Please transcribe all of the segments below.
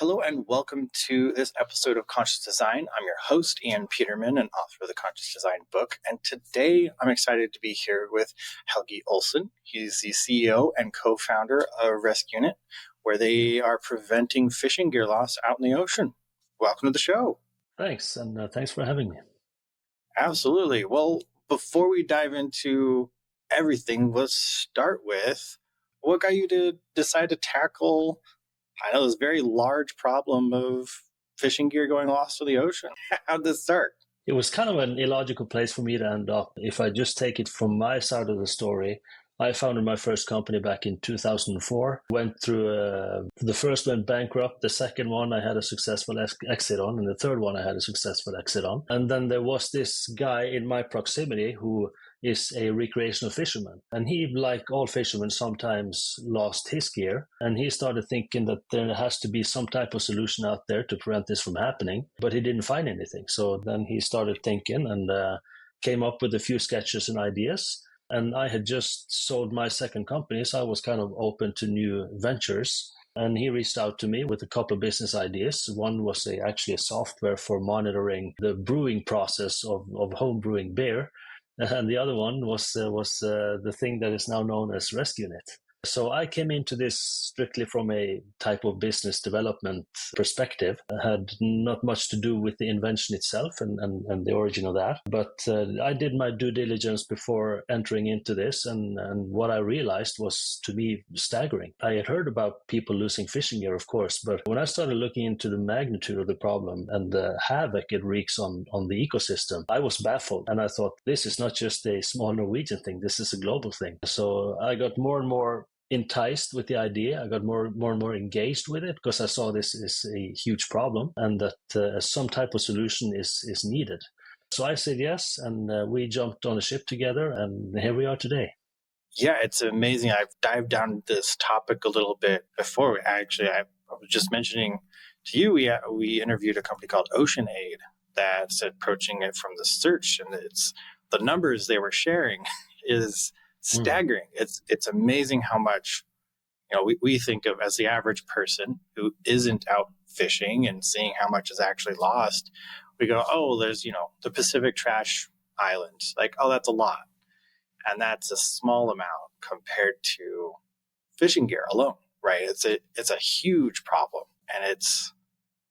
Hello and welcome to this episode of Conscious Design. I'm your host, Ian Peterman, and author of the Conscious Design book. And today I'm excited to be here with Helge Olsen. He's the CEO and co-founder of Resqunit, where they are preventing fishing gear loss out in the ocean. Welcome to the show. Thanks, and thanks for having me. Absolutely. Well, before we dive into everything, let's start with what got you to decide to tackle this very large problem of fishing gear going lost in the ocean. How did this start? It was kind of an illogical place for me to end up. If I just take it from my side of the story, I founded my first company back in 2004. Went through, the first went bankrupt. The second one I had a successful exit on. And the third one I had a successful exit on. And then there was this guy in my proximity who is a recreational fisherman. And he, like all fishermen, sometimes lost his gear. And he started thinking that there has to be some type of solution out there to prevent this from happening. But he didn't find anything. So then he started thinking and came up with a few sketches and ideas. And I had just sold my second company, so I was kind of open to new ventures. And he reached out to me with a couple of business ideas. One was actually a software for monitoring the brewing process of home brewing beer. And the other one was the thing that is now known as Resqunit. So I came into this strictly from a type of business development perspective. I had not much to do with the invention itself and the origin of that. But I did my due diligence before entering into this. And what I realized was, to me, staggering. I had heard about people losing fishing gear, of course. But when I started looking into the magnitude of the problem and the havoc it wreaks on the ecosystem, I was baffled. And I thought, this is not just a small Norwegian thing. This is a global thing. So I got more and more enticed with the idea. I got more and more engaged with it because I saw this is a huge problem and that some type of solution is needed. So I said yes, and we jumped on a ship together, and here we are today. Yeah, it's amazing. I've dived down this topic a little bit before. I was just mentioning to you, we interviewed a company called OceanAid that's approaching it from the search, and it's the numbers they were sharing is staggering. It's amazing how much, we think of as the average person who isn't out fishing and seeing how much is actually lost. We go, oh, there's, the Pacific Trash Islands. Like, oh, that's a lot. And that's a small amount compared to fishing gear alone, right? It's a huge problem. And it's,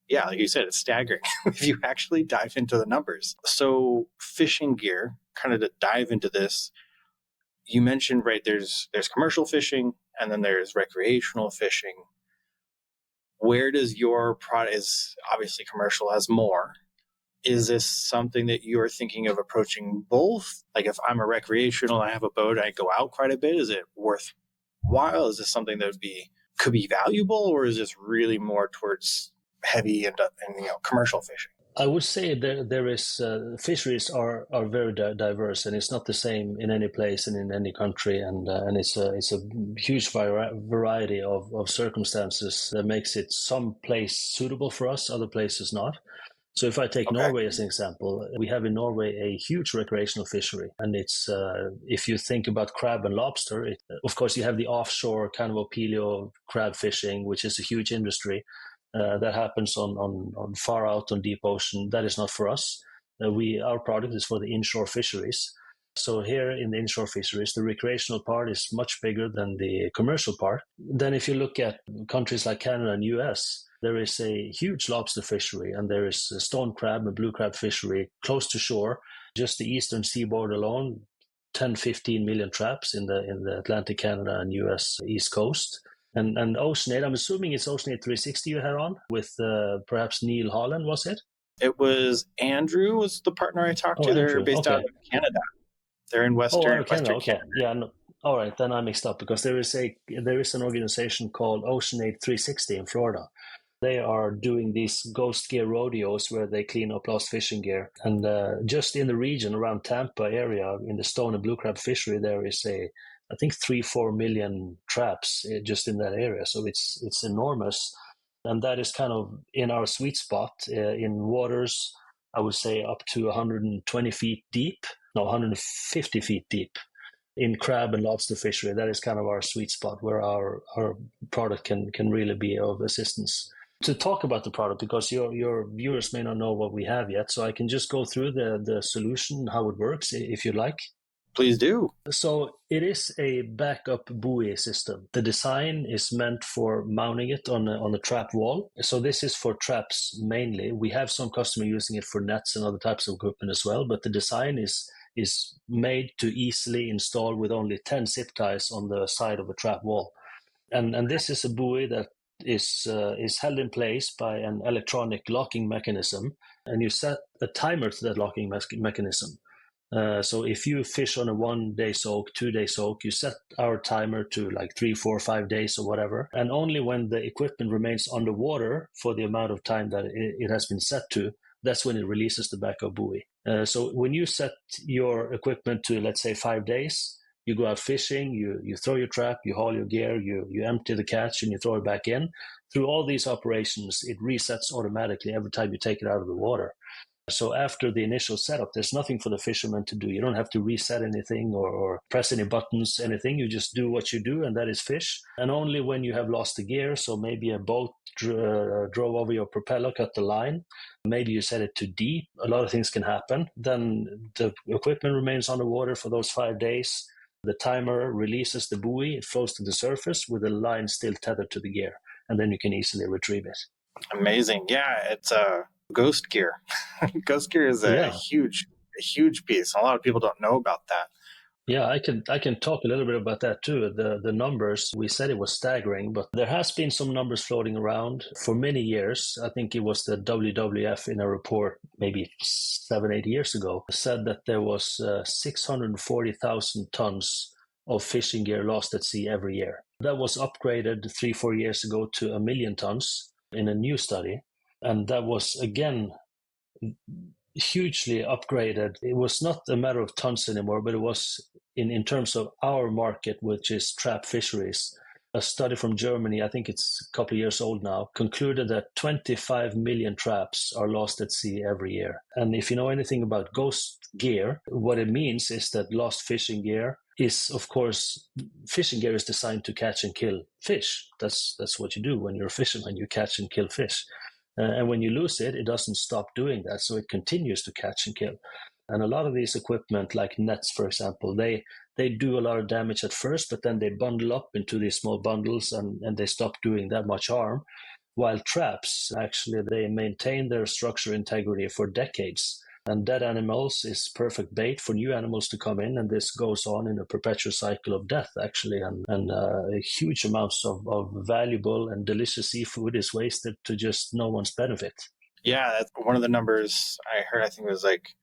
yeah, like you said, it's staggering if you actually dive into the numbers. So fishing gear, kind of to dive into this, you mentioned, right, there's commercial fishing and then there's recreational fishing. Where does your product, is obviously commercial as more? Is this something that you're thinking of approaching both? Like if I'm a recreational, I have a boat, I go out quite a bit. Is it worthwhile? Is this something that could be valuable, or is this really more towards heavy and commercial fishing? I would say there is fisheries are very diverse, and it's not the same in any place and in any country, and it's a huge variety of circumstances that makes it some place suitable for us, other places not. So if I take Norway as an example, we have in Norway a huge recreational fishery, and it's if you think about crab and lobster, of course you have the offshore kind of paleo crab fishing, which is a huge industry. That happens on far out on deep ocean. That is not for us. Our product is for the inshore fisheries. So here in the inshore fisheries, the recreational part is much bigger than the commercial part. Then if you look at countries like Canada and US, there is a huge lobster fishery, and there is a stone crab and blue crab fishery close to shore. Just the eastern seaboard alone, 10, 15 million traps in the Atlantic Canada and US East Coast. And OceanAid, I'm assuming it's OceanAid 360 you had on with perhaps Neil Holland, was it? It was Andrew was the partner I talked to. They're based out of Canada. They're in Western Canada. Yeah, no. All right, then I mixed up because there is an organization called OceanAid 360 in Florida. They are doing these ghost gear rodeos where they clean up lost fishing gear. And just in the region around Tampa area, in the stone and blue crab fishery, there is I think 3-4 million traps just in that area. So it's enormous. And that is kind of in our sweet spot in waters, I would say up to 120 feet deep, 150 feet deep in crab and lobster fishery. That is kind of our sweet spot where our product can really be of assistance. To talk about the product, because your viewers may not know what we have yet, so I can just go through the solution, how it works, if you like. Please do. So it is a backup buoy system. The design is meant for mounting it on a trap wall. So this is for traps mainly. We have some customer using it for nets and other types of equipment as well, but the design is made to easily install with only 10 zip ties on the side of a trap wall. And this is a buoy that is held in place by an electronic locking mechanism, and you set a timer to that locking mechanism. So if you fish on a 1 day soak, 2 day soak, you set our timer to like 3, 4, 5 days or whatever. And only when the equipment remains underwater for the amount of time that it has been set to, that's when it releases the backup buoy. So when you set your equipment to, let's say, 5 days, you go out fishing, you throw your trap, you haul your gear, you empty the catch and you throw it back in. Through all these operations, it resets automatically every time you take it out of the water. So after the initial setup, there's nothing for the fisherman to do. You don't have to reset anything or press any buttons, anything. You just do what you do, and that is fish. And only when you have lost the gear, so maybe a boat drove over your propeller, cut the line, maybe you set it to deep, a lot of things can happen. Then the equipment remains underwater for those 5 days. The timer releases the buoy, it flows to the surface with the line still tethered to the gear, and then you can easily retrieve it. Amazing. Yeah, it's ghost gear. Ghost gear is a huge piece. A lot of people don't know about that. Yeah, I can talk a little bit about that too. The numbers, we said it was staggering, but there has been some numbers floating around for many years. I think it was the WWF in a report maybe 7, 8 years ago said that there was 640,000 tons of fishing gear lost at sea every year. That was upgraded 3, 4 years ago to 1 million tons in a new study. And that was again hugely upgraded. It was not a matter of tons anymore, but it was in terms of our market, which is trap fisheries. A study from Germany, I think it's a couple of years old now, concluded that 25 million traps are lost at sea every year. And if you know anything about ghost gear, what it means is that lost fishing gear is, of course, fishing gear is designed to catch and kill fish. That's what you do when you're a fisherman, you catch and kill fish. And when you lose it, it doesn't stop doing that. So it continues to catch and kill. And a lot of these equipment, like nets, for example, they do a lot of damage at first, but then they bundle up into these small bundles and they stop doing that much harm. While traps, actually, they maintain their structure integrity for decades. And dead animals is perfect bait for new animals to come in, and this goes on in a perpetual cycle of death, actually, and huge amounts of valuable and delicious seafood is wasted to just no one's benefit. Yeah, that's one of the numbers I heard. I think it was like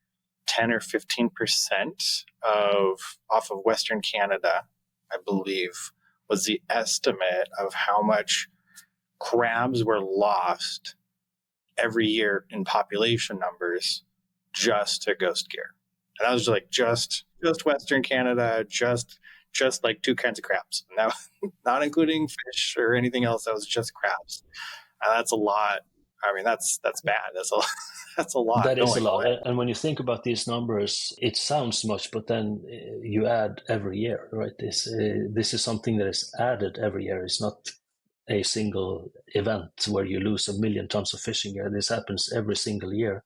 10 or 15% off of Western Canada, I believe, was the estimate of how much crabs were lost every year in population numbers just to ghost gear. And that was like just Western Canada, just like 2 kinds of crabs. Now, not including fish or anything else. That was just crabs. And that's a lot. I mean, that's bad. That's a lot. That is a lot. And when you think about these numbers, it sounds much, but then you add every year, right? This is something that is added every year. It's not a single event where you lose 1 million tons of fishing gear. This happens every single year.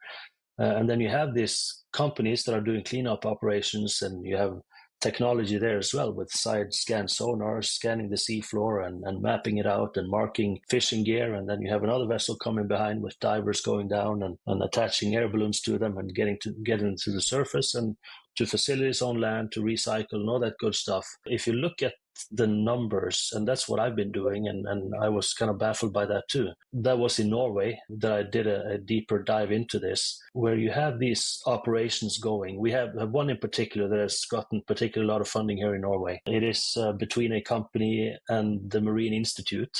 And then you have these companies that are doing cleanup operations, and you have technology there as well with side scan sonars, scanning the seafloor and mapping it out and marking fishing gear. And then you have another vessel coming behind with divers going down and attaching air balloons to them and getting to the surface and to facilities on land to recycle and all that good stuff. If you look at the numbers, and that's what I've been doing, and I was kind of baffled by that too. That was in Norway that I did a deeper dive into this, where you have these operations going. We have one in particular that has gotten particularly a lot of funding here in Norway. It is between a company and the Marine Institute.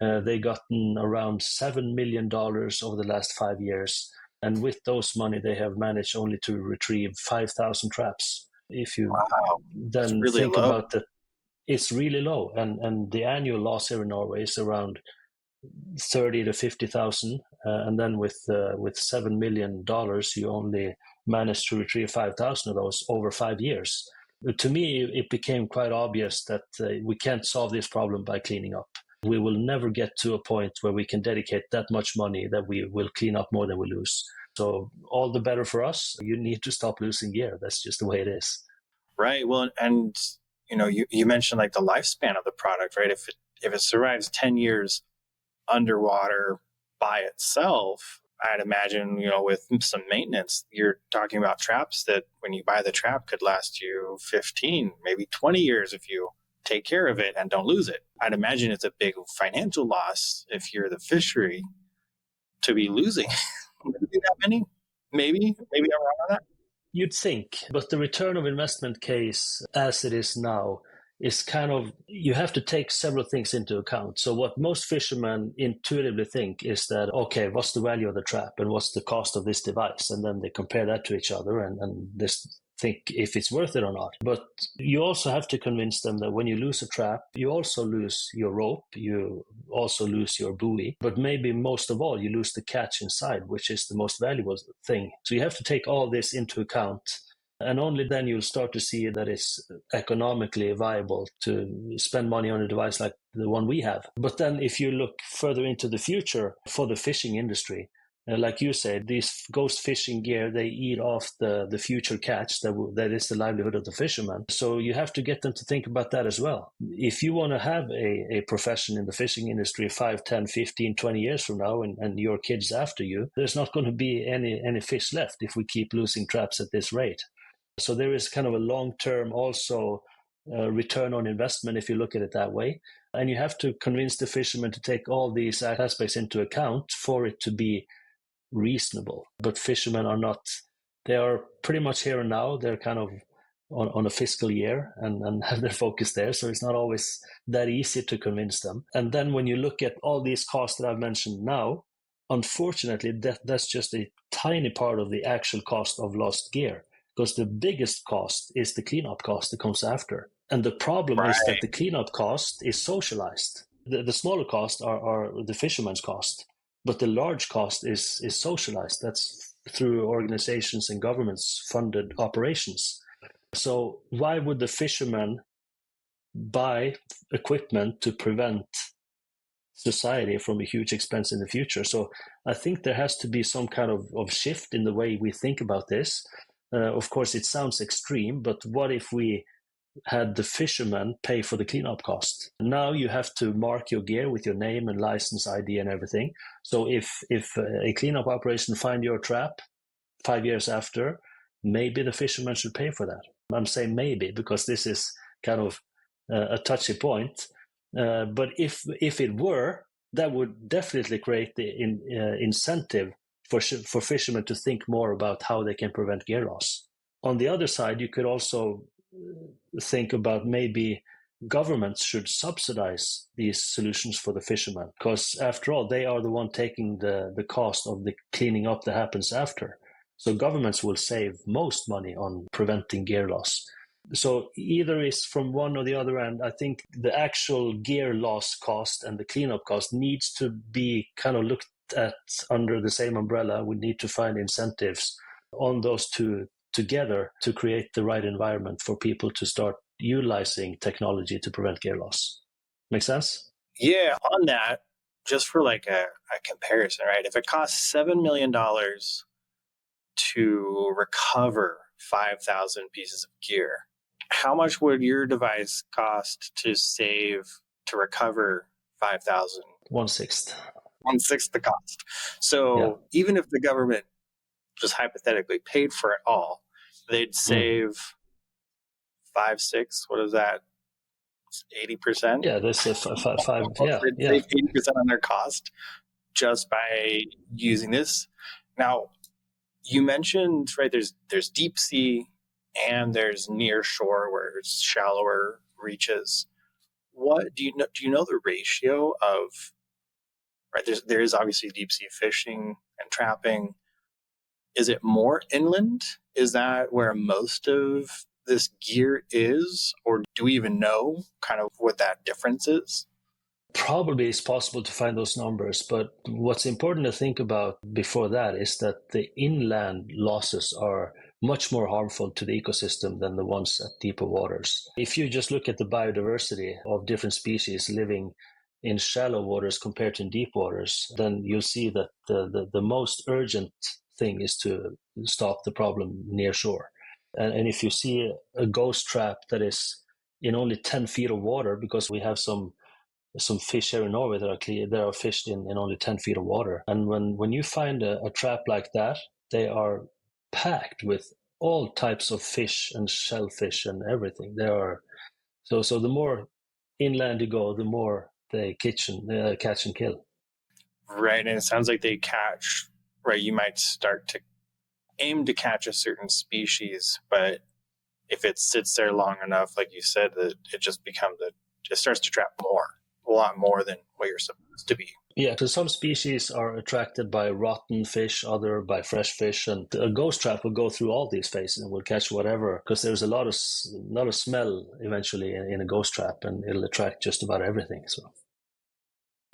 They gotten around $7 million over the last 5 years. And with those money, they have managed only to retrieve 5,000 traps. If you then really think about that, it's really low. And the annual loss here in Norway is around 30 to 50,000. And then with $7 million, you only managed to retrieve 5,000 of those over 5 years. To me, it became quite obvious that we can't solve this problem by cleaning up. We will never get to a point where we can dedicate that much money that we will clean up more than we lose. So all the better for us. You need to stop losing gear. That's just the way it is. Right. Well, and you mentioned like the lifespan of the product, right? If it survives 10 years underwater by itself, I'd imagine, with some maintenance, you're talking about traps that when you buy the trap could last you 15, maybe 20 years if you take care of it and don't lose it. I'd imagine it's a big financial loss if you're the fishery to be losing maybe that many. Maybe I'm wrong on that. You'd think, but the return of investment case as it is now is kind of, you have to take several things into account. So what most fishermen intuitively think is that, okay, what's the value of the trap and what's the cost of this device? And then they compare that to each other and this think if it's worth it or not. But you also have to convince them that when you lose a trap, you also lose your rope, you also lose your buoy, but maybe most of all, you lose the catch inside, which is the most valuable thing. So you have to take all this into account. And only then you'll start to see that it's economically viable to spend money on a device like the one we have. But then if you look further into the future for the fishing industry, like you said, these ghost fishing gear, they eat off the future catch that is the livelihood of the fisherman. So you have to get them to think about that as well. If you want to have a profession in the fishing industry 5, 10, 15, 20 years from now and your kids after you, there's not going to be any fish left if we keep losing traps at this rate. So there is kind of a long-term also return on investment if you look at it that way. And you have to convince the fishermen to take all these aspects into account for it to be reasonable. But fishermen are not, they are pretty much here and now. They're kind of on a fiscal year and have their focus there. So it's not always that easy to convince them. And then when you look at all these costs that I've mentioned now, unfortunately, that's just a tiny part of the actual cost of lost gear. Because the biggest cost is the cleanup cost that comes after. And the problem is that the cleanup cost is socialized. The smaller costs are the fisherman's cost, but the large cost is socialized. That's through organizations and governments funded operations. So why would the fisherman buy equipment to prevent society from a huge expense in the future? So I think there has to be some kind of shift in the way we think about this. Of course, it sounds extreme, but what if we had the fishermen pay for the cleanup cost? Now you have to mark your gear with your name and license ID and everything. So if a cleanup operation find your trap 5 years after, maybe the fishermen should pay for that. I'm saying maybe because this is kind of a touchy point. But if it were, that would definitely create the incentive for fishermen to think more about how they can prevent gear loss. On the other side, you could also think about maybe governments should subsidize these solutions for the fishermen, because after all, they are the one taking the cost of the cleaning up that happens after. So governments will save most money on preventing gear loss. So either is from one or the other end. I think the actual gear loss cost and the cleanup cost needs to be kind of looked at under the same umbrella. We need to find incentives on those two together to create the right environment for people to start utilizing technology to prevent gear loss. Make sense? Yeah, on that, just for like a comparison, right? If it costs $7 million to recover 5,000 pieces of gear, how much would your device cost to recover 5,000? 1/6. 1/6 the cost. So even if the government just hypothetically paid for it all, they'd save 5, 6. What is that? 80%? Yeah, that's a five. Yeah, they'd save 80% on their cost just by using this. Now, you mentioned, right, there's deep sea and there's near shore where it's shallower reaches. What do you know the ratio of, right? There is obviously deep sea fishing and trapping. Is it more inland? Is that where most of this gear is? Or do we even know kind of what that difference is? Probably it's possible to find those numbers, but what's important to think about before that is that the inland losses are much more harmful to the ecosystem than the ones at deeper waters. If you just look at the biodiversity of different species living in shallow waters compared to in deep waters, then you'll see that the most urgent thing is to stop the problem near shore. And if you see a ghost trap that is in only 10 feet of water, because we have some fish here in Norway that are clear, that are fished in only 10 feet of water. And when you find a trap like that, they are packed with all types of fish and shellfish and everything. They are so the more inland you go, the more they catch and kill. Right, and it sounds like they catch. Right, you might start to aim to catch a certain species, but if it sits there long enough, like you said, that it just becomes it starts to trap a lot more than what you're supposed to be. Yeah, so some species are attracted by rotten fish, other by fresh fish, and a ghost trap will go through all these phases and will catch whatever, because there's a lot of smell eventually in a ghost trap, and it'll attract just about everything. So.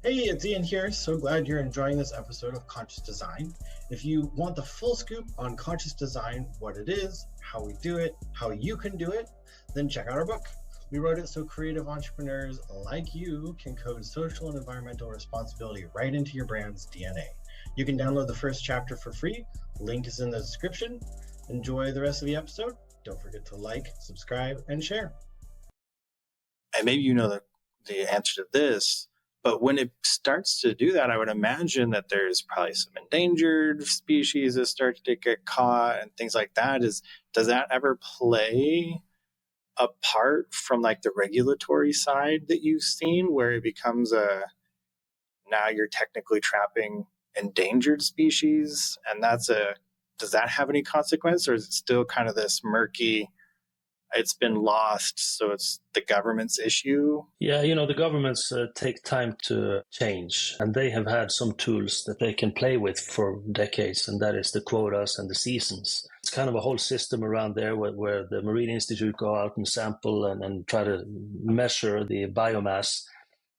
Hey, it's Ian here. So glad you're enjoying this episode of Conscious Design. If you want the full scoop on conscious design, what it is, how we do it, how you can do it, then check out our book. We wrote it so creative entrepreneurs like you can code social and environmental responsibility right into your brand's DNA. You can download the first chapter for free. Link is in the description. Enjoy the rest of the episode. Don't forget to like, subscribe, and share. And maybe you know the answer to this, but when it starts to do that, I would imagine that there's probably some endangered species that start to get caught and things like that. Does that ever play apart from like the regulatory side that you've seen, where it becomes now you're technically trapping endangered species, and does that have any consequence, or is it still kind of this murky, it's been lost, so it's the government's issue? Yeah, the governments take time to change, and they have had some tools that they can play with for decades, and that is the quotas and the seasons. It's kind of a whole system around there where the Marine Institute go out and sample and try to measure the biomass,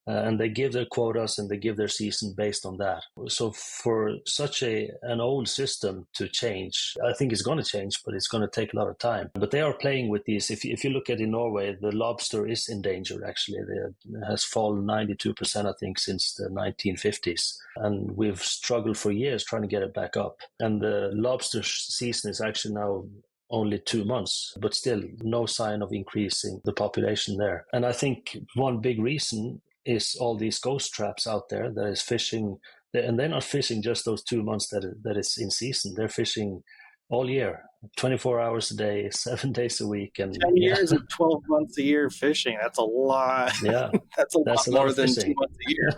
and they give their quotas and they give their season based on that. So for such an old system to change, I think it's going to change, but it's going to take a lot of time. But they are playing with these. If you look at in Norway, the lobster is endangered, actually. It has fallen 92%, I think, since the 1950s. And we've struggled for years trying to get it back up. And the lobster season is actually now only 2 months, but still no sign of increasing the population there. And I think one big reason is all these ghost traps out there that is fishing, and they're not fishing just those 2 months that is in season. They're fishing all year, 24 hours a day, 7 days a week. And 10 years and 12 months a year fishing, that's a lot. Yeah, that's a lot more than fishing. 2 months a year.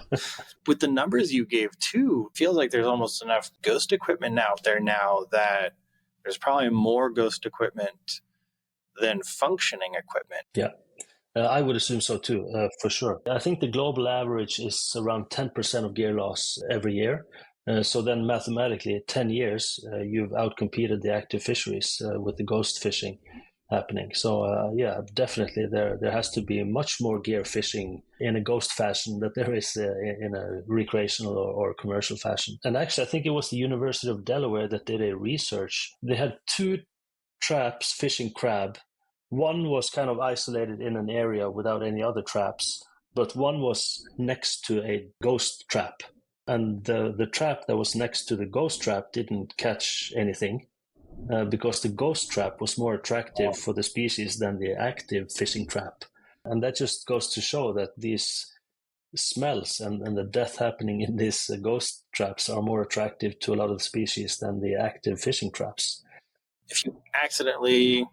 With the numbers you gave too, it feels like there's almost enough ghost equipment out there now that there's probably more ghost equipment than functioning equipment. Yeah. I would assume so too, for sure. I think the global average is around 10% of gear loss every year. So then mathematically, 10 years, you've outcompeted the active fisheries with the ghost fishing happening. So yeah, definitely there has to be much more gear fishing in a ghost fashion that there is in a recreational or commercial fashion. And actually, I think it was the University of Delaware that did a research. They had 2 traps fishing crab. One was kind of isolated in an area without any other traps, but one was next to a ghost trap. And the trap that was next to the ghost trap didn't catch anything because the ghost trap was more attractive for the species than the active fishing trap. And that just goes to show that these smells and the death happening in these ghost traps are more attractive to a lot of the species than the active fishing traps. If you accidentally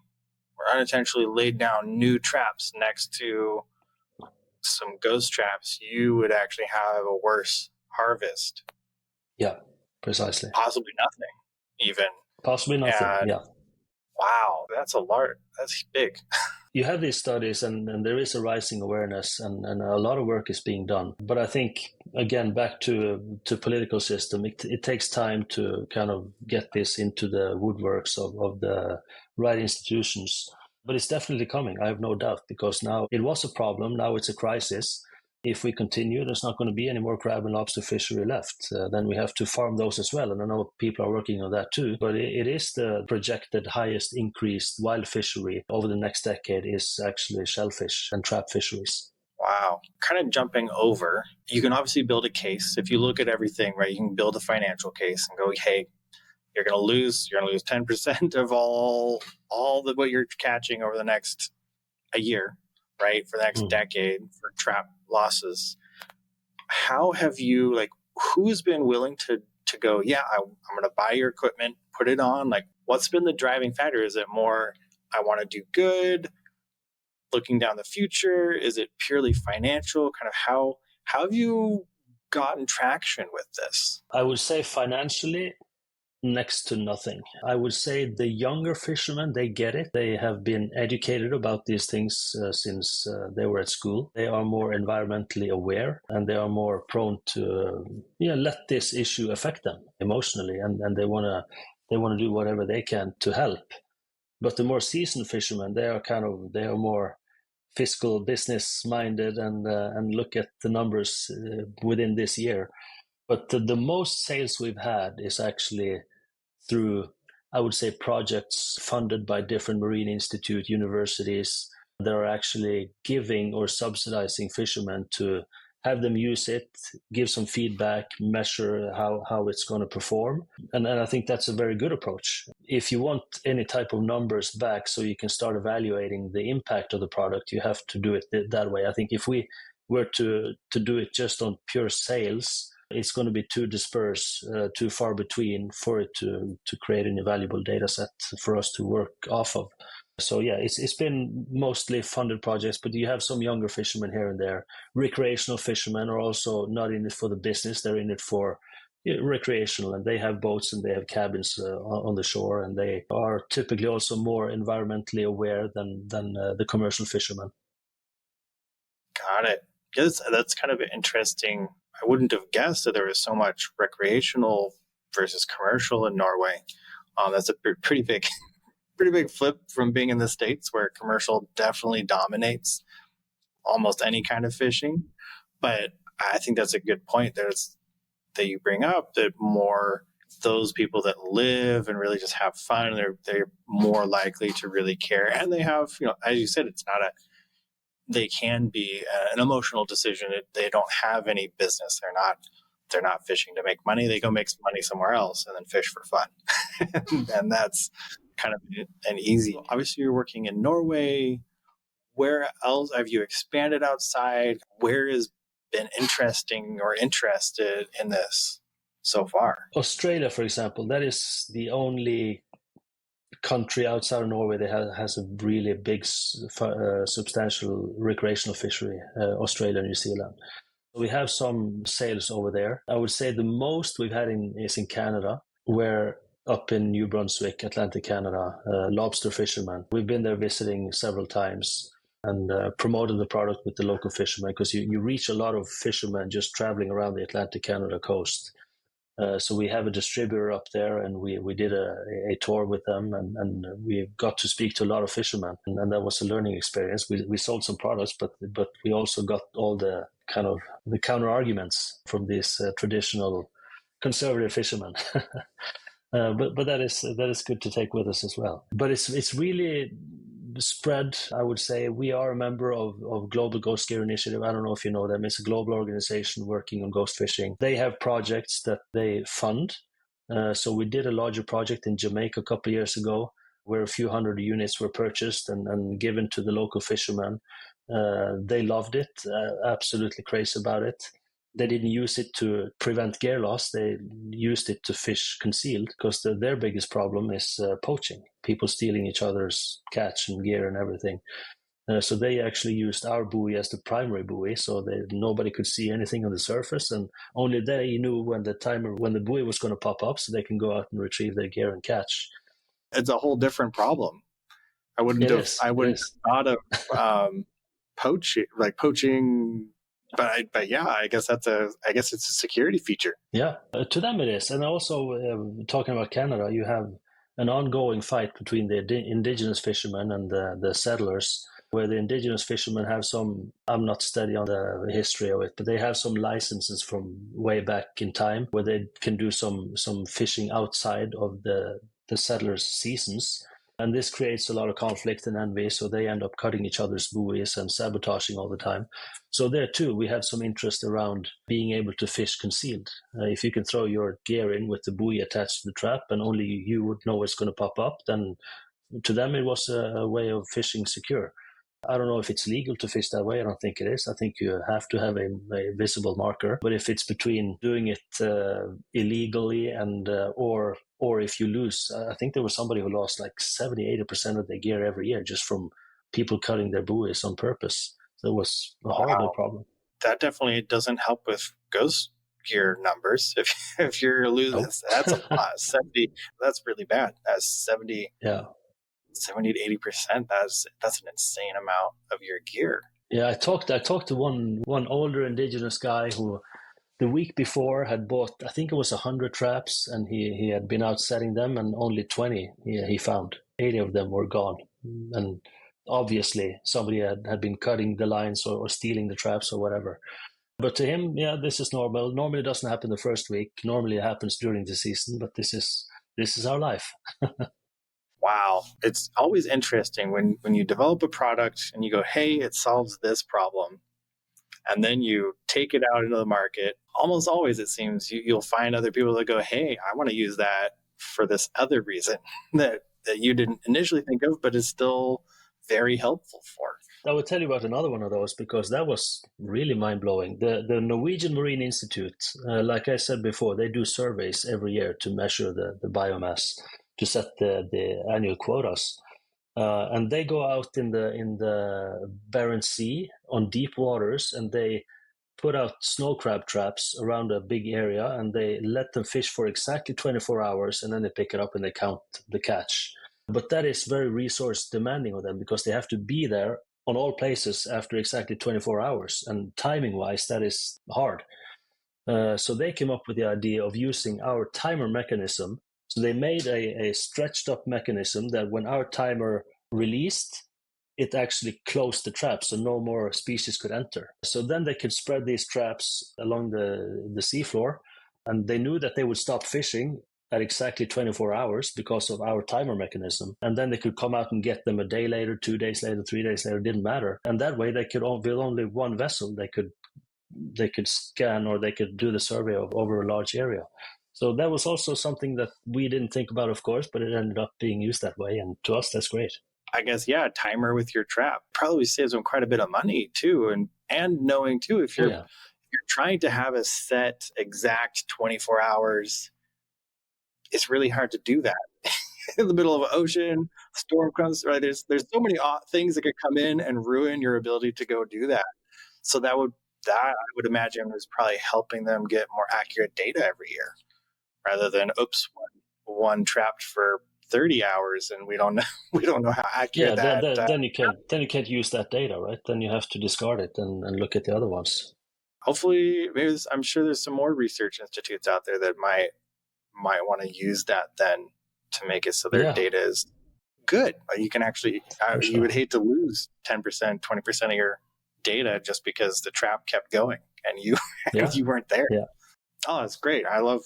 or unintentionally laid down new traps next to some ghost traps, you would actually have a worse harvest. Yeah, precisely. Possibly nothing, even. Possibly nothing, yeah. Wow, that's a lot. That's big. You have these studies and there is a rising awareness and a lot of work is being done. But I think, again, back to political system, it takes time to kind of get this into the woodworks of the right institutions. But it's definitely coming, I have no doubt, because now it was a problem, now it's a crisis. If we continue, there's not going to be any more crab and lobster fishery left. Then we have to farm those as well. And I know people are working on that too. But it is the projected highest increased wild fishery over the next decade is actually shellfish and trap fisheries. Wow. Kind of jumping over, you can obviously build a case. If you look at everything, right, you can build a financial case and go, hey, you're going to lose 10% of all the what you're catching over the next a year, right? For the next decade for trap losses. How have you, like, who's been willing to go, yeah, I'm going to buy your equipment, put it on? Like, what's been the driving factor? Is it more, I want to do good, looking down the future? Is it purely financial? Kind of how have you gotten traction with this? I would say financially, next to nothing. I would say the younger fishermen, they get it. They have been educated about these things since they were at school. They are more environmentally aware and they are more prone to let this issue affect them emotionally, and they want to do whatever they can to help. But the more seasoned fishermen, they are more fiscal business minded and look at the numbers within this year. But the most sales we've had is actually through, I would say, projects funded by different marine institute universities that are actually giving or subsidizing fishermen to have them use it, give some feedback, measure how it's going to perform. And I think that's a very good approach. If you want any type of numbers back so you can start evaluating the impact of the product, you have to do it that way. I think if we were to do it just on pure sales, it's going to be too dispersed, too far between for it to create an valuable data set for us to work off of. So yeah, it's been mostly funded projects, but you have some younger fishermen here and there. Recreational fishermen are also not in it for the business; they're in it for recreational, and they have boats and they have cabins on the shore, and they are typically also more environmentally aware than the commercial fishermen. Got it. Yes, that's kind of interesting. I wouldn't have guessed that there was so much recreational versus commercial in Norway. That's a pretty big flip from being in the States, where commercial definitely dominates almost any kind of fishing. But I think that's a good point that you bring up, that more those people that live and really just have fun, they're more likely to really care. And they have, as you said, they can be an emotional decision. They don't have any business. They're not fishing to make money. They go make some money somewhere else and then fish for fun. And that's kind of an easy. Obviously, you're working in Norway. Where else have you expanded outside? Where has been interesting or interested in this so far? Australia, for example, that is the only country outside of Norway that has a really big, substantial recreational fishery, Australia and New Zealand. We have some sales over there. I would say the most we've had is in Canada, where up in New Brunswick, Atlantic Canada, lobster fishermen. We've been there visiting several times and promoted the product with the local fishermen, because you reach a lot of fishermen just traveling around the Atlantic Canada coast. So we have a distributor up there, and we did a tour with them, and we got to speak to a lot of fishermen, and that was a learning experience. We sold some products, but we also got all the kind of the counter arguments from these traditional conservative fishermen. But that is good to take with us as well. But it's really spread. I would say we are a member of Global Ghost Gear Initiative. I don't know if you know them. It's a global organization working on ghost fishing. They have projects that they fund. So we did a larger project in Jamaica a couple of years ago, where a few hundred units were purchased and given to the local fishermen. They loved it, absolutely crazy about it. They didn't use it to prevent gear loss. They used it to fish concealed, because their biggest problem is poaching, people stealing each other's catch and gear and everything. So they actually used our buoy as the primary buoy, so nobody could see anything on the surface, and only they knew when the buoy was going to pop up, so they can go out and retrieve their gear and catch. It's a whole different problem. I wouldn't have thought of poaching. But yeah, I guess it's a security feature. Yeah, to them it is. And also, talking about Canada, you have an ongoing fight between the indigenous fishermen and the settlers, where the indigenous fishermen have some, I'm not steady on the history of it, but they have some licenses from way back in time where they can do some fishing outside of the settlers' seasons. And this creates a lot of conflict and envy, so they end up cutting each other's buoys and sabotaging all the time. So there too, we have some interest around being able to fish concealed. If you can throw your gear in with the buoy attached to the trap and only you would know it's going to pop up, then to them it was a way of fishing secure. I don't know if it's legal to fish that way. I don't think it is. I think you have to have a visible marker. But if it's between doing it illegally and or if you lose, I think there was somebody who lost like 70-80% of their gear every year just from people cutting their buoys on purpose. So it was a horrible problem. That definitely doesn't help with ghost gear numbers. If you're losing, that's a lot. 70, that's really bad. That's 70. Yeah. 70 to 80%. That's an insane amount of your gear. Yeah, I talked to one older indigenous guy who the week before had bought, I think it was 100 traps, and he had been out setting them, and only 20 he found. 80 of them were gone. And obviously somebody had been cutting the lines or stealing the traps or whatever. But to him, yeah, this is normal. Normally it doesn't happen the first week. Normally it happens during the season, but this is our life. Wow. It's always interesting when you develop a product and you go, hey, it solves this problem. And then you take it out into the market. Almost always, it seems, you'll find other people that go, hey, I want to use that for this other reason that you didn't initially think of, but is still very helpful for. I would tell you about another one of those because that was really mind-blowing. The Norwegian Marine Institute, like I said before, they do surveys every year to measure the biomass, to set the annual quotas. And they go out in the Barents Sea on deep waters, and they put out snow crab traps around a big area, and they let them fish for exactly 24 hours, and then they pick it up and they count the catch. But that is very resource demanding of them because they have to be there on all places after exactly 24 hours. And timing-wise, that is hard. So they came up with the idea of using our timer mechanism. So they made a stretched up mechanism that when our timer released, it actually closed the trap, so no more species could enter. So then they could spread these traps along the seafloor, and they knew that they would stop fishing at exactly 24 hours because of our timer mechanism. And then they could come out and get them a day later, 2 days later, 3 days later, didn't matter. And that way they could, with only one vessel, they could scan or they could do the survey over a large area. So that was also something that we didn't think about, of course, but it ended up being used that way. And to us, that's great. I guess, yeah, a timer with your trap probably saves them quite a bit of money too. And knowing too, if you're trying to have a set exact 24 hours, it's really hard to do that. In the middle of an ocean, storm comes, right? There's so many things that could come in and ruin your ability to go do that. So that I would imagine is probably helping them get more accurate data every year, rather than one trapped for 30 hours and we don't know how accurate then you can't use that data, right? Then you have to discard it and look at the other ones. Hopefully, I'm sure there's some more research institutes out there that might want to use that then to make it so their data is good. You can actually, you would hate to lose 10%, 20% of your data just because the trap kept going and you you weren't there. Yeah. Oh, that's great. I love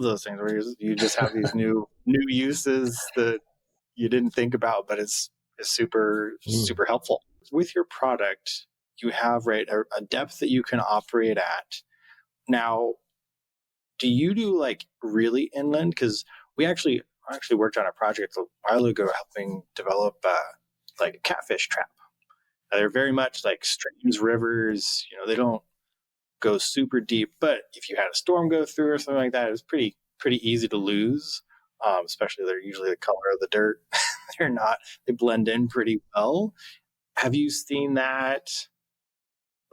those things where you just have these new uses that you didn't think about, but it's super helpful. With your product, you have a depth that you can operate at. Now, do you do like really inland? Because we actually worked on a project a while ago helping develop like a catfish trap. They're very much like streams, rivers. They don't go super deep, but if you had a storm go through or something like that, it was pretty easy to lose. Especially they're usually the color of the dirt. They blend in pretty well. Have you seen that,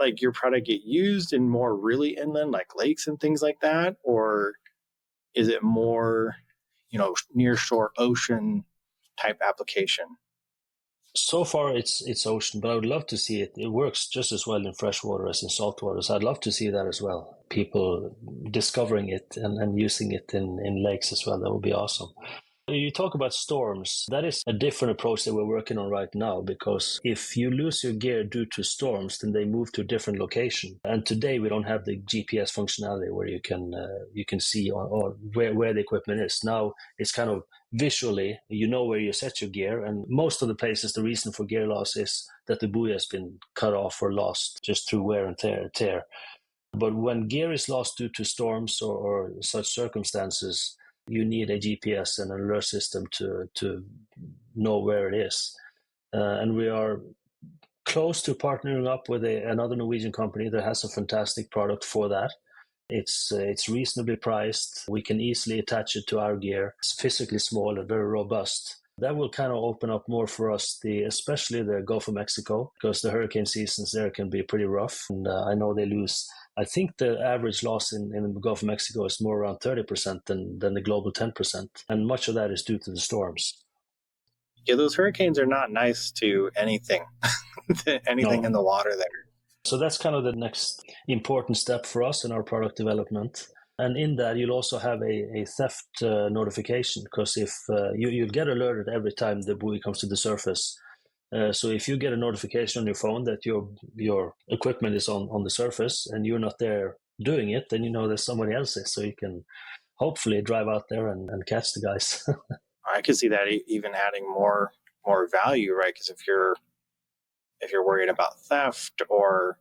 like your product get used in more really inland, like lakes and things like that? Or is it more, near shore ocean type application? So far, it's ocean, but I would love to see it. It works just as well in freshwater as in saltwater. So I'd love to see that as well. People discovering it and using it in lakes as well. That would be awesome. You talk about storms. That is a different approach that we're working on right now, because if you lose your gear due to storms, then they move to a different location. And today we don't have the GPS functionality where you can see or where the equipment is. Now it's kind of visually, you know where you set your gear. And most of the places, the reason for gear loss is that the buoy has been cut off or lost just through wear and tear. But when gear is lost due to storms or such circumstances, you need a GPS and an alert system to know where it is. And we are close to partnering up with another Norwegian company that has a fantastic product for that. It's reasonably priced. We can easily attach it to our gear. It's physically small and very robust. That will kind of open up more for us, especially the Gulf of Mexico, because the hurricane seasons there can be pretty rough. And I know they lose. I think the average loss in the Gulf of Mexico is more around 30% than the global 10%. And much of that is due to the storms. Yeah, those hurricanes are not nice to anything, anything in the water there. So that's kind of the next important step for us in our product development. And in that, you'll also have a theft notification, because if you'll get alerted every time the buoy comes to the surface. So if you get a notification on your phone that your equipment is on the surface and you're not there doing it, then you know that somebody else is. So you can hopefully drive out there and catch the guys. I could see that even adding more value, right? Because if you're worried about theft or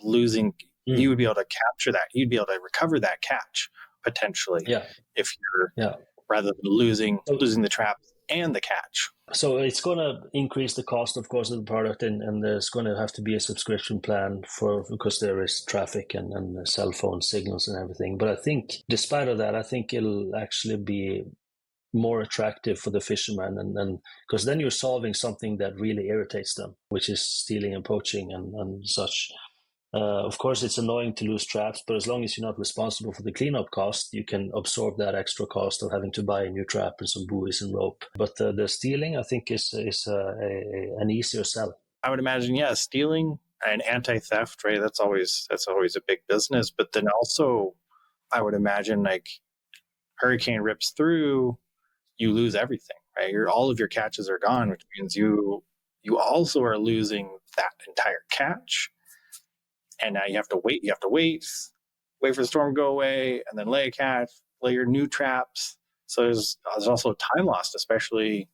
losing, you would be able to capture that. You'd be able to recover that catch potentially. Yeah. If you're rather than losing the trap and the catch. So it's going to increase the cost, of course, of the product, and there's going to have to be a subscription plan because there is traffic and cell phone signals and everything. But I think, despite of that, I think it'll actually be more attractive for the fishermen, and because then you're solving something that really irritates them, which is stealing and poaching and such. Of course, it's annoying to lose traps, but as long as you're not responsible for the cleanup cost, you can absorb that extra cost of having to buy a new trap and some buoys and rope. But the stealing, I think, is an easier sell. I would imagine, stealing and anti-theft, right? That's always a big business. But then also, I would imagine, like, hurricane rips through, you lose everything, right? All of your catches are gone, which means you also are losing that entire catch. And now you have to wait for the storm to go away, and then lay a catch, lay your new traps. So there's also time lost, especially.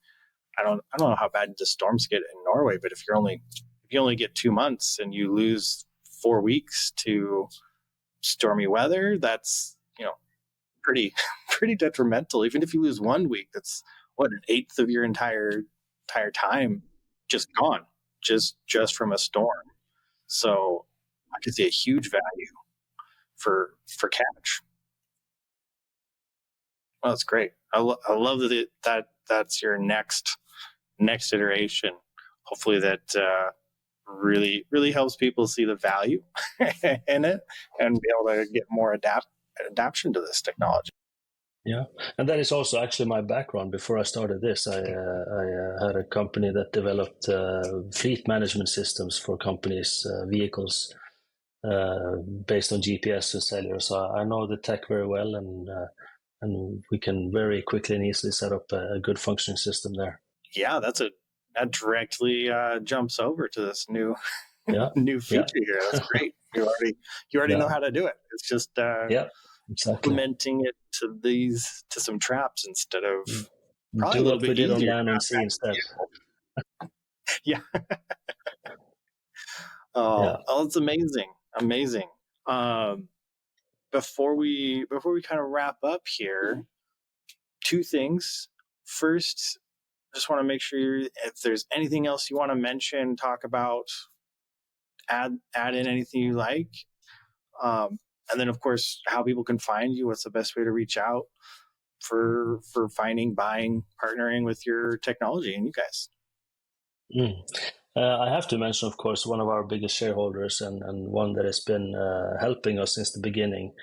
I don't know how bad the storms get in Norway, but if you only get 2 months and you lose 4 weeks to stormy weather, that's pretty detrimental. Even if you lose 1 week, that's an eighth of your entire time just gone, just from a storm. So I could see a huge value for catch. Well, that's great. I love that that's your next iteration. Hopefully that really, really helps people see the value in it and be able to get more adaptation to this technology. Yeah, and that is also actually my background. Before I started this, I had a company that developed fleet management systems for companies' vehicles based on GPS and cellular. So I know the tech very well, and we can very quickly and easily set up a good functioning system there. Yeah, that directly jumps over to this new feature here. That's great. You already know how to do it. It's just implementing it to some traps instead of probably a little bit easier. Do it on land and sea instead. Yeah. Oh, it's amazing. Before we kind of wrap up here, 2 things. First, I just want to make sure if there's anything else you want to mention, talk about, add in anything you like. And then, of course, how people can find you. What's the best way to reach out for finding, buying, partnering with your technology and you guys? I have to mention, of course, one of our biggest shareholders and one that has been helping us since the beginning,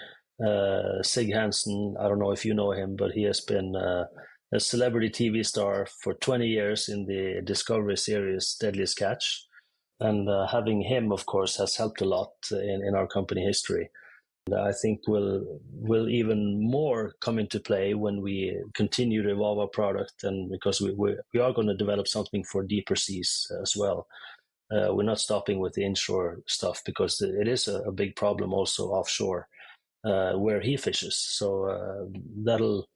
Sig Hansen. I don't know if you know him, but he has been a celebrity TV star for 20 years in the Discovery series Deadliest Catch. And having him, of course, has helped a lot in our company history. I think will even more come into play when we continue to evolve our product, and because we are going to develop something for deeper seas as well. We're not stopping with the inshore stuff because it is a big problem also offshore where he fishes. So that'll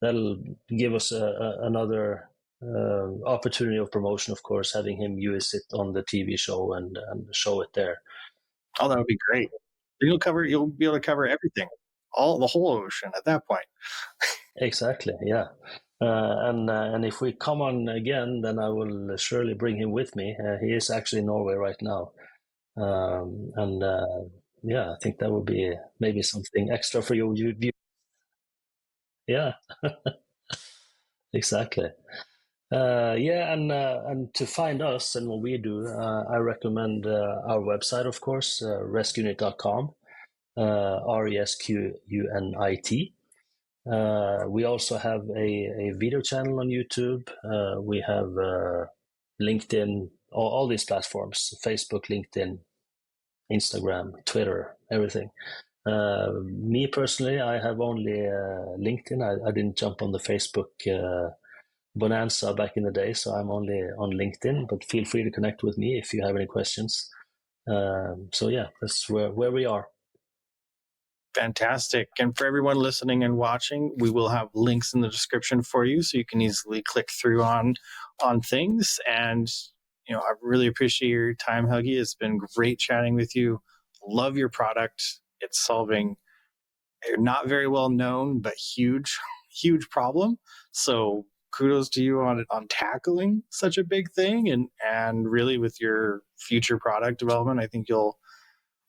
that'll give us another opportunity of promotion, of course, having him use it on the TV show and show it there. Oh, that would be great. You'll be able to cover everything, the whole ocean at that point. Exactly, yeah. And if we come on again, then I will surely bring him with me. He is actually in Norway right now. Yeah, I think that would be maybe something extra for you. Yeah, exactly. Yeah, and to find us and what we do, I recommend our website, of course, resqunit.com, RESQUNIT. We also have a video channel on YouTube. We have LinkedIn, all these platforms: Facebook, LinkedIn, Instagram, Twitter, everything. Me personally, I have only LinkedIn. I didn't jump on the Facebook bonanza back in the day, so I'm only on LinkedIn. But feel free to connect with me if you have any questions. So yeah, that's where we are. Fantastic. And for everyone listening and watching, we will have links in the description for you so you can easily click through on things. And I really appreciate your time, Helge. It's been great chatting with you. Love your product. It's solving a not very well known but huge problem. So kudos to you on tackling such a big thing, and really with your future product development. I think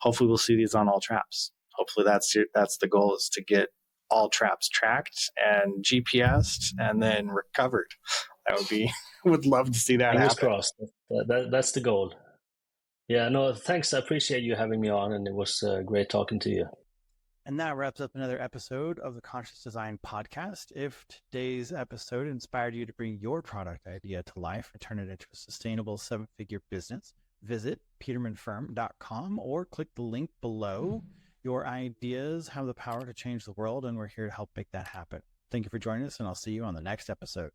hopefully we'll see these on all traps. Hopefully that's the goal, is to get all traps tracked and GPSed and then recovered. That would love to see that Fingers happen. crossed. That's the goal. Yeah, no, thanks. I appreciate you having me on, and it was great talking to you. And that wraps up another episode of the Conscious Design Podcast. If today's episode inspired you to bring your product idea to life and turn it into a sustainable 7-figure business, visit petermanfirm.com or click the link below. Your ideas have the power to change the world, and we're here to help make that happen. Thank you for joining us, and I'll see you on the next episode.